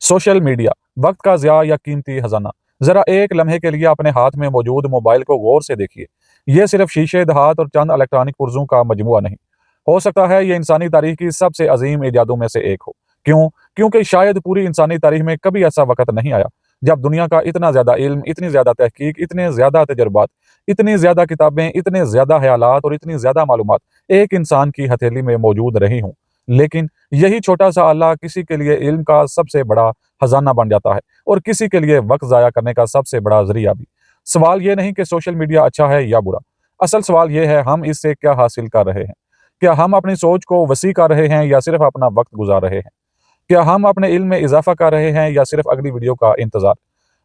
Social media, वक्त का ज़िया या कीमती खजाना। ज़रा एक लम्हे के लिए अपने हाथ में मौजूद मोबाइल को गौर से देखिए। ये सिर्फ शीशे, धात और चंद इलेक्ट्रॉनिक पुर्जों का मजमुआ नहीं। हो सकता है ये इंसानी तारीख की सबसे अजीम ईजादों में से एक हो। क्यों? क्योंकि शायद पूरी इंसानी तारीख में कभी ऐसा वक्त नहीं आया जब दुनिया का इतना ज़्यादा इल्म, इतनी ज़्यादा तहकीक, इतने ज़्यादा तजर्बात, इतनी ज़्यादा किताबें, इतने ज़्यादा ख्यालात और इतनी ज़्यादा मालूमात एक इंसान की हथेली में मौजूद रही हों। लेकिन यही छोटा सा आला किसी के लिए इल्म का सबसे बड़ा खजाना बन जाता है और किसी के लिए वक्त ज़ाया करने का सबसे बड़ा ज़रिया भी। सवाल ये नहीं कि सोशल मीडिया अच्छा है या बुरा। असल सवाल ये है, हम इससे क्या हासिल कर रहे हैं? क्या हम अपनी सोच को वसी कर रहे हैं या सिर्फ अपना वक्त गुजार रहे हैं? क्या हम अपने इल्म में इजाफा कर रहे हैं या सिर्फ अगली वीडियो का इंतजार?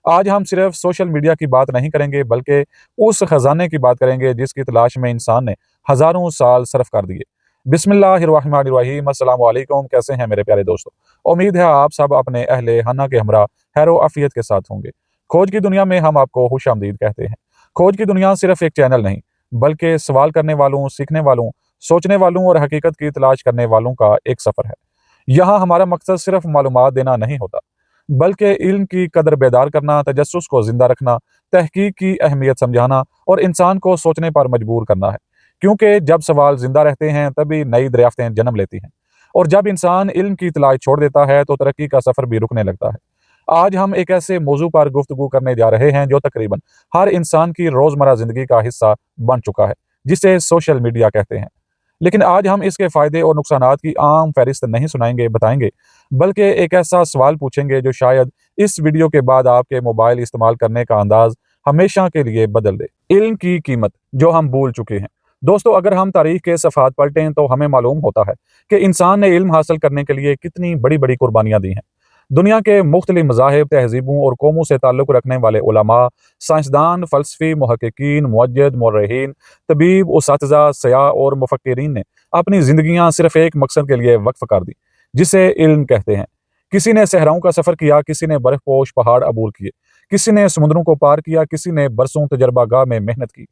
आज हम सिर्फ सोशल मीडिया की बात नहीं करेंगे, बल्कि उस खजाने की बात करेंगे जिसकी तलाश में इंसान ने हजारों साल सर्फ कर दिए। बिस्मिल्लाहिर्रहमानिर्रहीम, अस्सलाम वालेकुम। कैसे हैं मेरे प्यारे दोस्तों? उम्मीद है आप सब अपने अहले हन्ना के हमरा खैर आफियत के साथ होंगे। खोज की दुनिया में हम आपको खुशामदीद कहते हैं। खोज की दुनिया सिर्फ एक चैनल नहीं, बल्कि सवाल करने वालों, सीखने वालों, सोचने वालों और हकीकत की तलाश करने वालों का एक सफ़र है। यहाँ हमारा मकसद सिर्फ मालूमात देना नहीं होता, बल्कि इल्म की कदर बेदार करना, तजस्सुस को जिंदा रखना, तहकीक की अहमियत समझाना और इंसान को सोचने पर मजबूर करना है। क्योंकि जब सवाल जिंदा रहते हैं तभी नई दरियाफ्तें जन्म लेती हैं, और जब इंसान इल्म की तलाश छोड़ देता है तो तरक्की का सफ़र भी रुकने लगता है। आज हम एक ऐसे मौजू पर गुफ्तगू करने जा रहे हैं जो तकरीबन हर इंसान की रोज़मर्रा ज़िंदगी का हिस्सा बन चुका है, जिसे सोशल मीडिया कहते हैं। लेकिन आज हम इसके फ़ायदे और नुकसानात की आम फहरिस्त नहीं सुनाएंगे, बताएंगे, बल्कि एक ऐसा सवाल पूछेंगे जो शायद इस वीडियो के बाद आपके मोबाइल इस्तेमाल करने का अंदाज हमेशा के लिए बदल दे। इल्म की कीमत जो हम भूल चुके हैं। दोस्तों, अगर हम तारीख के सफ़ात पलटें तो हमें मालूम होता है कि इंसान ने इल्म हासिल करने के लिए कितनी बड़ी बड़ी कुर्बानियाँ दी हैं। दुनिया के मुख्तलिफ मज़ाहिब, तहज़ीबों और कौमों से ताल्लुक़ रखने वाले उलमा, साइंसदान, फ़लसफ़ी, मुहक्किकीन, मुवज्जिद, मुर्रिख़ीन, तबीब, उसातिज़ा, सयाह और मुफ़क्किरीन ने अपनी ज़िंदगियाँ सिर्फ़ एक मकसद के लिए वक्फ़ कर दी, जिसे इल्म कहते हैं। किसी ने सहराओं का सफ़र किया, किसी ने बर्फ़पोश पहाड़ अबूर किए, किसी ने समुद्रों को पार किया, किसी ने बरसों तजर्बागाह में मेहनत की,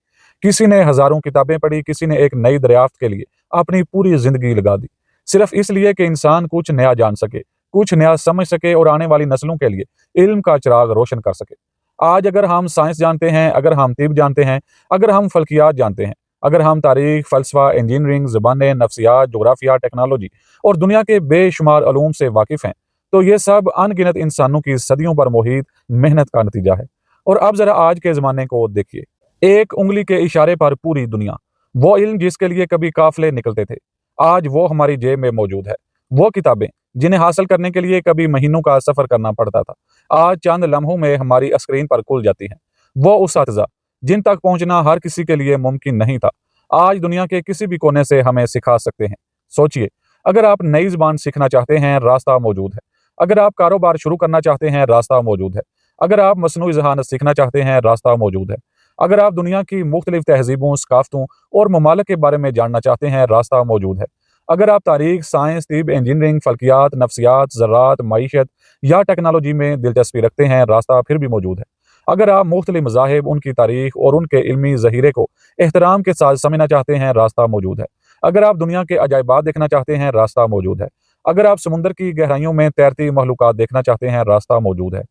किसी ने हज़ारों किताबें पढ़ी, किसी ने एक नई दरियाफ़्त के लिए अपनी पूरी ज़िंदगी लगा दी, सिर्फ़ इसलिए कि इंसान कुछ नया जान सके, कुछ नया समझ सके और आने वाली नस्लों के लिए इल्म का चिराग रोशन कर सके। आज अगर हम साइंस जानते हैं, अगर हम तिब जानते हैं, अगर हम फल्कियात जानते हैं, अगर हम तारीख, फ़लसफ़ा, इंजीनियरिंग, ज़बानें, नफ्सियात, जोग्राफ़िया, टेक्नोलॉजी और दुनिया के बेशुमार उलूम से वाकिफ़ हैं, तो ये सब अनगिनत इंसानों की सदियों पर मुहित मेहनत का नतीजा है। और अब ज़रा आज के ज़माने को देखिए। एक उँगली के इशारे पर पूरी दुनिया, वो इल्म जिसके लिए कभी काफ़िले निकलते थे, आज वो हमारी जेब में मौजूद है। वो किताबें जिन्हें हासिल करने के लिए कभी महीनों का सफ़र करना पड़ता था, आज चंद लम्हों में हमारी स्क्रीन पर खुल जाती हैं। वो उसातिज़ा जिन तक पहुँचना हर किसी के लिए मुमकिन नहीं था, आज दुनिया के किसी भी कोने से हमें सिखा सकते हैं। सोचिए, अगर आप नई ज़ुबान सीखना चाहते हैं, रास्ता मौजूद है। अगर आप कारोबार शुरू करना चाहते हैं, रास्ता मौजूद है। अगर आप मसनूई ज़हानत सीखना चाहते हैं, रास्ता मौजूद है। अगर आप दुनिया की मुख्तलिफ तहज़ीबों, सकाफ़तों और ममालिक के बारे में जानना चाहते हैं, रास्ता मौजूद है। अगर आप तारीख, साइंस, तिब, इंजीनियरिंग, फ़ल्कियात, नफ्सियात, ज़राअत, मईशत या टेक्नोलॉजी में दिलचस्पी रखते हैं, रास्ता फिर भी मौजूद है। अगर आप मुख्तलिफ मज़ाहिब, उनकी तारीख और उनके इल्मी ज़ख़ीरे को एहतराम के साथ समझना चाहते हैं, रास्ता मौजूद है। अगर आप दुनिया के अजायबात देखना चाहते हैं, रास्ता मौजूद है। अगर आप समुंदर की गहराइयों में तैरती मखलूक़ात देखना चाहते हैं, रास्ता मौजूद है।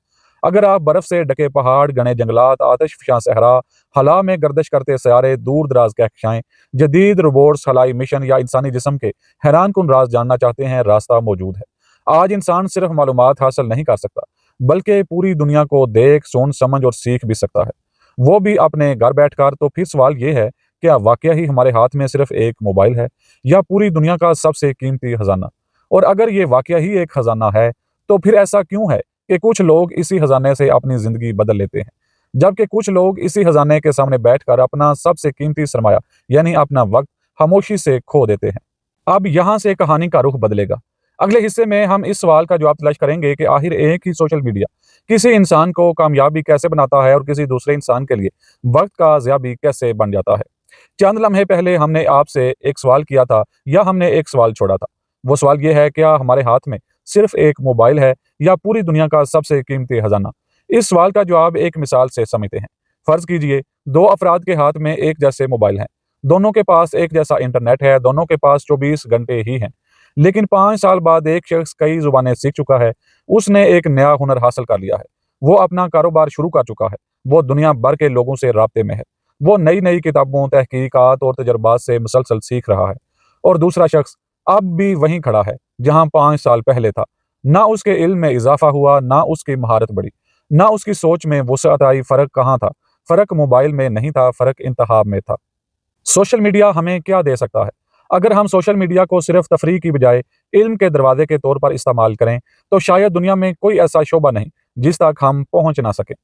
अगर आप बर्फ़ से ढके पहाड़, घने जंगलात, आतिशफ़शां सहरा, खला में गर्दिश करते सैयारे, दूर दराज कहकशाएँ, जदीद रोबोट्स, खलाई मिशन या इंसानी जिस्म के हैरानकुन राज जानना चाहते हैं, रास्ता मौजूद है। आज इंसान सिर्फ मालूमात हासिल नहीं कर सकता, बल्कि पूरी दुनिया को देख, सुन, समझ और सीख भी सकता है, वो भी अपने घर बैठकर। तो फिर सवाल ये है, क्या वाकया ही हमारे हाथ में सिर्फ एक मोबाइल है या पूरी दुनिया का सबसे कीमती खजाना? और अगर ये वाकया ही एक खजाना है, तो फिर ऐसा क्यों है कि कुछ लोग इसी खजाने से अपनी ज़िंदगी बदल लेते हैं, जबकि कुछ लोग इसी खजाने के सामने बैठकर अपना सबसे कीमती सरमाया यानी अपना वक्त खामोशी से खो देते हैं? अब यहाँ से कहानी का रुख बदलेगा। अगले हिस्से में हम इस सवाल का जवाब तलाश करेंगे कि आखिर एक ही सोशल मीडिया किसी इंसान को कामयाबी कैसे बनाता है और किसी दूसरे इंसान के लिए वक्त का ज़िया भी कैसे बन जाता है। चंद लम्हे पहले हमने आपसे एक सवाल किया था, या हमने एक सवाल छोड़ा था। वो सवाल ये है, क्या हमारे हाथ में सिर्फ एक मोबाइल है या पूरी दुनिया का सबसे कीमती खजाना? इस सवाल का जवाब एक मिसाल से समझते हैं। फर्ज कीजिए, दो अफराद के हाथ में एक जैसे मोबाइल हैं, दोनों के पास एक जैसा इंटरनेट है, दोनों के पास 24 घंटे ही हैं, لیکن 5 سال بعد ایک شخص کئی زبانیں سیکھ چکا ہے، اس نے ایک نیا ہنر حاصل کر لیا ہے، وہ اپنا کاروبار شروع کر چکا ہے، وہ دنیا بھر کے لوگوں سے رابطے میں ہے، وہ نئی نئی کتابوں، تحقیقات اور تجربات سے مسلسل سیکھ رہا ہے، اور دوسرا شخص اب بھی وہیں کھڑا ہے جہاں 5 سال پہلے تھا۔ نہ اس کے علم میں اضافہ ہوا، نہ اس کی مہارت بڑھی، نہ اس کی سوچ میں وسعت آئی۔ فرق کہاں تھا؟ فرق موبائل میں نہیں تھا، فرق انتخاب میں تھا۔ سوشل میڈیا ہمیں کیا دے سکتا ہے؟ اگر ہم سوشل میڈیا کو صرف تفریح کی بجائے علم کے دروازے کے طور پر استعمال کریں تو شاید دنیا میں کوئی ایسا شعبہ نہیں جس تک ہم پہنچ نہ سکیں۔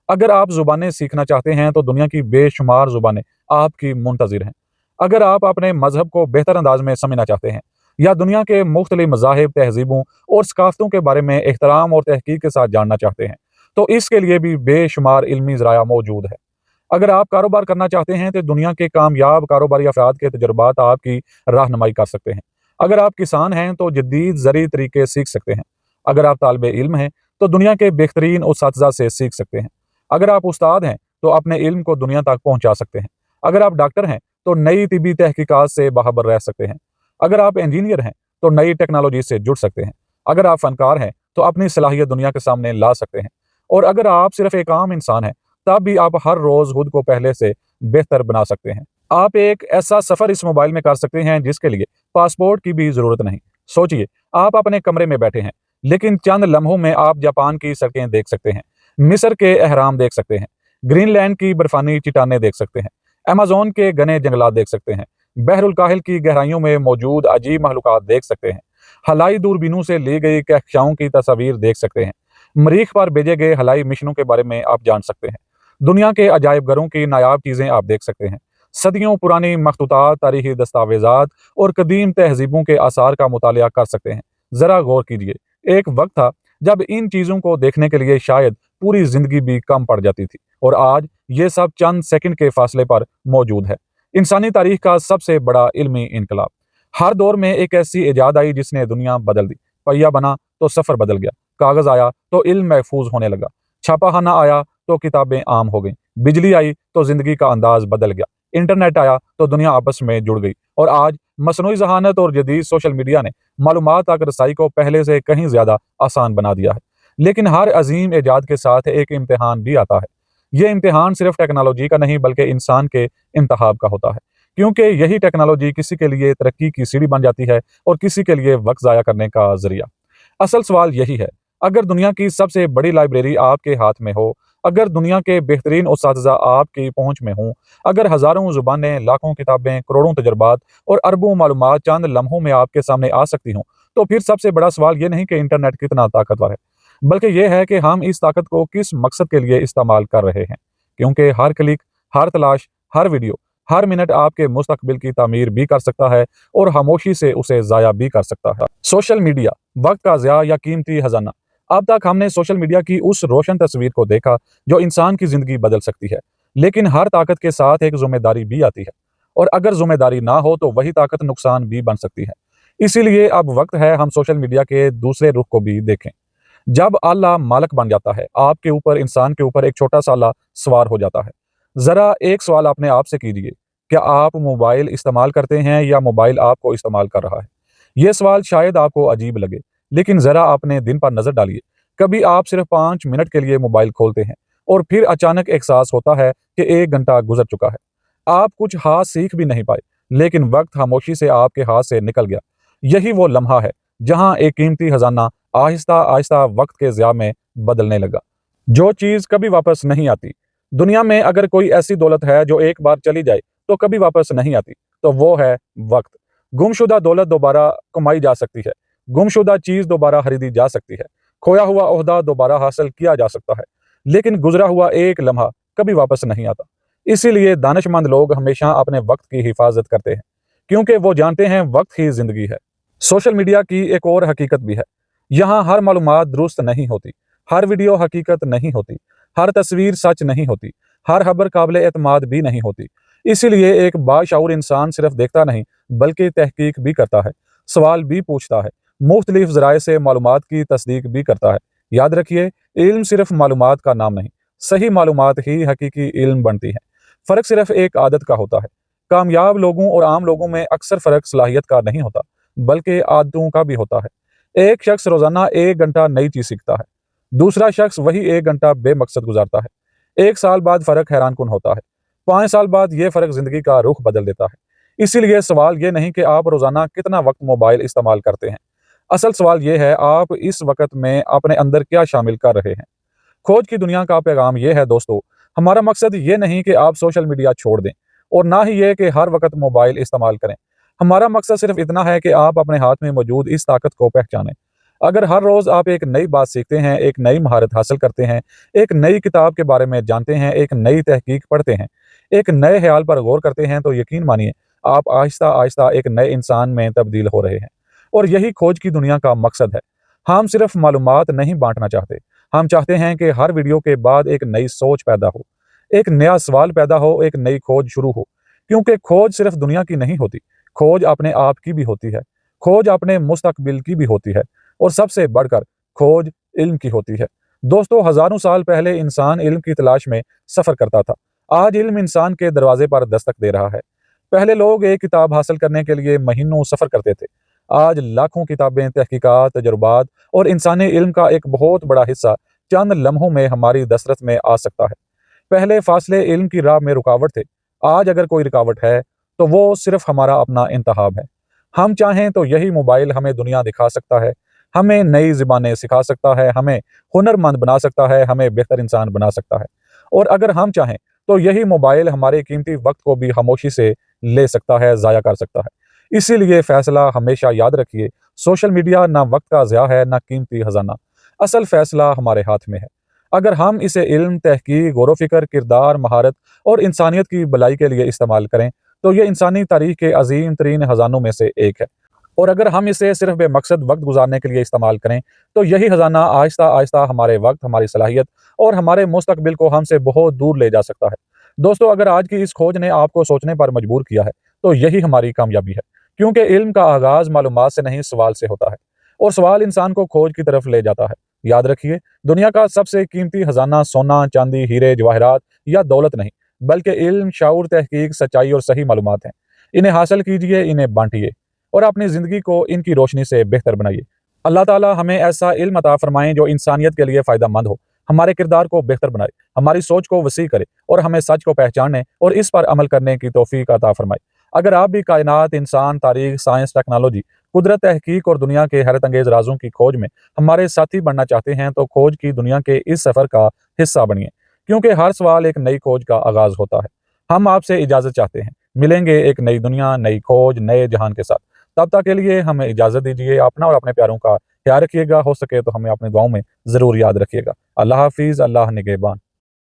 اگر آپ زبانیں سیکھنا چاہتے ہیں تو دنیا کی بے شمار زبانیں آپ کی منتظر ہیں۔ اگر آپ اپنے مذہب کو بہتر انداز میں سمجھنا چاہتے ہیں یا دنیا کے مختلف مذاہب، تہذیبوں اور ثقافتوں کے بارے میں احترام اور تحقیق کے ساتھ جاننا چاہتے ہیں تو اس کے لیے بھی بے شمار علمی ذرائع موجود ہے۔ اگر آپ کاروبار کرنا چاہتے ہیں تو دنیا کے کامیاب کاروباری افراد کے تجربات آپ کی رہنمائی کر سکتے ہیں۔ اگر آپ کسان ہیں تو جدید زرعی طریقے سیکھ سکتے ہیں۔ اگر آپ طالب علم ہیں تو دنیا کے بہترین اساتذہ سے سیکھ سکتے ہیں۔ اگر آپ استاد ہیں تو اپنے علم کو دنیا تک پہنچا سکتے ہیں۔ اگر آپ ڈاکٹر ہیں تو نئی طبی تحقیقات سے باخبر رہ سکتے ہیں۔ اگر آپ انجینئر ہیں تو نئی ٹیکنالوجی سے جڑ سکتے ہیں۔ اگر آپ فنکار ہیں تو اپنی صلاحیت دنیا کے سامنے لا سکتے ہیں۔ اور اگر آپ صرف ایک عام انسان ہیں تب بھی آپ ہر روز خود کو پہلے سے بہتر بنا سکتے ہیں۔ آپ ایک ایسا سفر اس موبائل میں کر سکتے ہیں جس کے لیے پاسپورٹ کی بھی ضرورت نہیں۔ سوچئے، آپ اپنے کمرے میں بیٹھے ہیں لیکن چند لمحوں میں آپ جاپان کی سڑکیں دیکھ سکتے ہیں، مصر کے اہرام دیکھ سکتے ہیں، گرین لینڈ کی برفانی چٹانیں دیکھ سکتے ہیں، ایمیزون کے گھنے جنگلات دیکھ سکتے ہیں، بحر الکاہل کی گہرائیوں میں موجود عجیب مخلوقات دیکھ سکتے ہیں، خلائی دوربینوں سے لی گئی کہکشاؤں کی تصاویر دیکھ سکتے ہیں، مریخ پر بھیجے گئے خلائی مشنوں کے بارے میں آپ جان سکتے ہیں، دنیا کے عجائب گھروں کی نایاب چیزیں آپ دیکھ سکتے ہیں، صدیوں پرانی مخطوطات، تاریخی دستاویزات اور قدیم تہذیبوں کے آثار کا مطالعہ کر سکتے ہیں۔ ذرا غور کیجئے، ایک وقت تھا جب ان چیزوں کو دیکھنے کے لیے شاید پوری زندگی بھی کم پڑ جاتی تھی، اور آج یہ سب چند سیکنڈ کے فاصلے پر موجود ہے۔ انسانی تاریخ کا سب سے بڑا علمی انقلاب۔ ہر دور میں ایک ایسی ایجاد آئی جس نے دنیا بدل دی۔ پہیہ بنا تو سفر بدل گیا، کاغذ آیا تو علم محفوظ ہونے لگا، چھاپا خانہ آیا تو کتابیں عام ہو گئیں، بجلی آئی تو زندگی کا انداز بدل گیا، انٹرنیٹ آیا تو دنیا آپس میں جڑ گئی، اور آج مصنوعی ذہانت اور جدید سوشل میڈیا نے معلومات تک رسائی کو پہلے سے کہیں زیادہ آسان بنا دیا ہے۔ لیکن ہر عظیم ایجاد کے ساتھ ایک امتحان بھی آتا ہے۔ یہ امتحان صرف ٹیکنالوجی کا نہیں بلکہ انسان کے انتخاب کا ہوتا ہے، کیونکہ یہی ٹیکنالوجی کسی کے لیے ترقی کی سیڑھی بن جاتی ہے اور کسی کے لیے وقت ضائع کرنے کا ذریعہ۔ اصل سوال یہی ہے، اگر دنیا کی سب سے بڑی لائبریری آپ کے ہاتھ میں ہو، اگر دنیا کے بہترین اساتذہ آپ کی پہنچ میں ہوں، اگر ہزاروں زبانیں، لاکھوں کتابیں، کروڑوں تجربات اور اربوں معلومات چند لمحوں میں آپ کے سامنے آ سکتی ہوں، تو پھر سب سے بڑا سوال یہ نہیں کہ انٹرنیٹ کتنا طاقتور ہے، بلکہ یہ ہے کہ ہم اس طاقت کو کس مقصد کے لیے استعمال کر رہے ہیں، کیونکہ ہر کلک، ہر تلاش، ہر ویڈیو، ہر منٹ آپ کے مستقبل کی تعمیر بھی کر سکتا ہے اور خاموشی سے اسے ضائع بھی کر سکتا ہے۔ سوشل میڈیا، وقت کا ضیاع یا قیمتی خزانہ۔ اب تک ہم نے سوشل میڈیا کی اس روشن تصویر کو دیکھا جو انسان کی زندگی بدل سکتی ہے، لیکن ہر طاقت کے ساتھ ایک ذمہ داری بھی آتی ہے، اور اگر ذمہ داری نہ ہو تو وہی طاقت نقصان بھی بن سکتی ہے۔ اسی لیے اب وقت ہے ہم سوشل میڈیا کے دوسرے رخ کو بھی دیکھیں۔ جب اللہ مالک بن جاتا ہے، آپ کے اوپر، انسان کے اوپر ایک چھوٹا سا اللہ سوار ہو جاتا ہے۔ ذرا ایک سوال اپنے آپ سے کیجئے، کیا آپ موبائل استعمال کرتے ہیں یا موبائل آپ کو استعمال کر رہا ہے؟ یہ سوال شاید آپ کو عجیب لگے، لیکن ذرا اپنے دن پر نظر ڈالیے۔ کبھی آپ صرف 5 منٹ کے لیے موبائل کھولتے ہیں اور پھر اچانک احساس ہوتا ہے کہ 1 گھنٹہ گزر چکا ہے۔ آپ کچھ خاص سیکھ بھی نہیں پائے، لیکن وقت خاموشی سے آپ کے ہاتھ سے نکل گیا۔ یہی وہ لمحہ ہے جہاں ایک قیمتی خزانہ آہستہ آہستہ وقت کے ضیاع میں بدلنے لگا۔ جو چیز کبھی واپس نہیں آتی۔ دنیا میں اگر کوئی ایسی دولت ہے جو ایک بار چلی جائے تو کبھی واپس نہیں آتی، تو وہ ہے وقت۔ گمشدہ دولت دوبارہ کمائی جا سکتی ہے، گمشدہ چیز دوبارہ خریدی جا سکتی ہے، کھویا ہوا عہدہ دوبارہ حاصل کیا جا سکتا ہے، لیکن گزرا ہوا ایک لمحہ کبھی واپس نہیں آتا۔ اسی لیے دانش مند لوگ ہمیشہ اپنے وقت کی حفاظت کرتے ہیں، کیونکہ وہ جانتے ہیں وقت ہی زندگی ہے۔ سوشل میڈیا کی ایک اور حقیقت بھی ہے، یہاں ہر معلومات درست نہیں ہوتی، ہر ویڈیو حقیقت نہیں ہوتی، ہر تصویر سچ نہیں ہوتی، ہر خبر قابل اعتماد بھی نہیں ہوتی۔ اسی لیے ایک باشعور انسان صرف دیکھتا نہیں بلکہ تحقیق بھی کرتا ہے، سوال بھی پوچھتا ہے، مختلف ذرائع سے معلومات کی تصدیق بھی کرتا ہے۔ یاد رکھیے، علم صرف معلومات کا نام نہیں، صحیح معلومات ہی حقیقی علم بنتی ہیں۔ فرق صرف ایک عادت کا ہوتا ہے۔ کامیاب لوگوں اور عام لوگوں میں اکثر فرق صلاحیت کا نہیں ہوتا बल्कि आदतों का भी होता है। एक शख्स रोजाना 1 घंटा नई चीज सीखता है, दूसरा शख्स वही 1 घंटा बेमकसद गुजारता है। 1 साल बाद फर्क हैरानकुन होता है, 5 साल बाद ये फर्क जिंदगी का रुख बदल देता है। इसीलिए सवाल ये नहीं कि आप रोजाना कितना वक्त मोबाइल इस्तेमाल करते हैं, असल सवाल ये है आप इस वक्त में अपने अंदर क्या शामिल कर रहे हैं। खोज की दुनिया का पैगाम ये है दोस्तों, हमारा मकसद ये नहीं कि आप सोशल मीडिया छोड़ दें और ना ही ये कि हर वक्त मोबाइल इस्तेमाल करें। हमारा मकसद सिर्फ इतना है कि आप अपने हाथ में मौजूद इस ताकत को पहचानें। अगर हर रोज आप एक नई बात सीखते हैं, एक नई महारत हासिल करते हैं, एक नई किताब के बारे में जानते हैं, एक नई तहकीक पढ़ते हैं, एक नए ख्याल पर गौर करते हैं, तो यकीन मानिए आप आहिस्ता आहिस्ता एक नए इंसान में तब्दील हो रहे हैं। और यही खोज की दुनिया का मकसद है। हम सिर्फ मालूमात नहीं बांटना चाहते, हम चाहते हैं कि हर वीडियो के बाद एक नई सोच पैदा हो, एक नया सवाल पैदा हो, एक नई खोज शुरू हो। क्योंकि खोज सिर्फ दुनिया की नहीं होती, खोज अपने आप की भी होती है, खोज अपने मुस्तकबिल की भी होती है, और सबसे बढ़कर खोज इल्म की होती है। दोस्तों, हजारों साल पहले इंसान इल्म की तलाश में सफर करता था। आज इल्म इंसान के दरवाजे पर दस्तक दे रहा है। पहले लोग एक किताब हासिल करने के लिए महीनों सफर करते थे। आज लाखों किताबें, तहकीकात, तजुर्बात और इंसानी इल्म का एक बहुत बड़ा हिस्सा चंद लम्हों में हमारी दस्तरस में आ सकता है। पहले फासले इल्म की राह में रुकावट थे, आज अगर कोई रुकावट है तो वो सिर्फ हमारा अपना इंतखाब है। हम चाहें तो यही मोबाइल हमें दुनिया दिखा सकता है, हमें नई ज़ुबानें सिखा सकता है, हमें हुनरमंद बना सकता है, हमें बेहतर इंसान बना सकता है। और अगर हम चाहें तो यही मोबाइल हमारे कीमती वक्त को भी खामोशी से ले सकता है, ज़ाया कर सकता है। इसीलिए फैसला हमेशा याद रखिए, सोशल मीडिया ना वक्त का ज़िया है, ना कीमती खजाना। असल फैसला हमारे हाथ में है। अगर हम इसे इल्म, तहकीक, गौर-व-फ़िक्र, किरदार, महारत और इंसानियत की भलाई के लिए इस्तेमाल करें, तो ये इंसानी तारीख के अज़ीम तरीन खजानों में से एक है। और अगर हम इसे सिर्फ बेमकसद वक्त गुजारने के लिए इस्तेमाल करें, तो यही खजाना आहिस्ता आहिस्ता हमारे वक्त, हमारी सलाहियत और हमारे मुस्तकबिल को हमसे बहुत दूर ले जा सकता है। दोस्तों, अगर आज की इस खोज ने आपको सोचने पर मजबूर किया है, तो यही हमारी कामयाबी है। क्योंकि इल्म का आगाज मालूमात से नहीं, सवाल से होता है, और सवाल इंसान को खोज की तरफ ले जाता है। याद रखिए, दुनिया का सबसे कीमती खजाना सोना, चांदी, हीरे, जवाहरात या दौलत नहीं, बल्कि इल्म, शऊर, तहकीक, सच्चाई और सही मालूमात हैं। इन्हें हासिल कीजिए, इन्हें बांटिए और अपनी ज़िंदगी को इनकी रोशनी से बेहतर बनाइए। अल्लाह ताला हमें ऐसा इल्म अता फरमाएं जो इंसानियत के लिए फ़ायदेमंद हो, हमारे किरदार को बेहतर बनाए, हमारी सोच को वसी करे और हमें सच को पहचानने और इस पर अमल करने की तौफीक अता फरमाए। अगर आप भी कायनात, इंसान, तारीख, साइंस, टेक्नोलॉजी, कुदरत, तहकीक और दुनिया के हैरत अंगेज़ राज़ों की खोज में हमारे साथी बनना चाहते हैं, तो खोज की दुनिया के इस सफ़र का हिस्सा बनिए। क्योंकि हर सवाल एक नई खोज का आगाज़ होता है। हम आपसे इजाज़त चाहते हैं। मिलेंगे एक नई दुनिया, नई खोज, नए जहान के साथ। तब तक के लिए हमें इजाज़त दीजिए। अपना और अपने प्यारों का ख्याल रखिएगा। हो सके तो हमें अपनी दुआओं में ज़रूर याद रखिएगा। अल्लाह हाफ़िज़, अल्लाह निगहबान।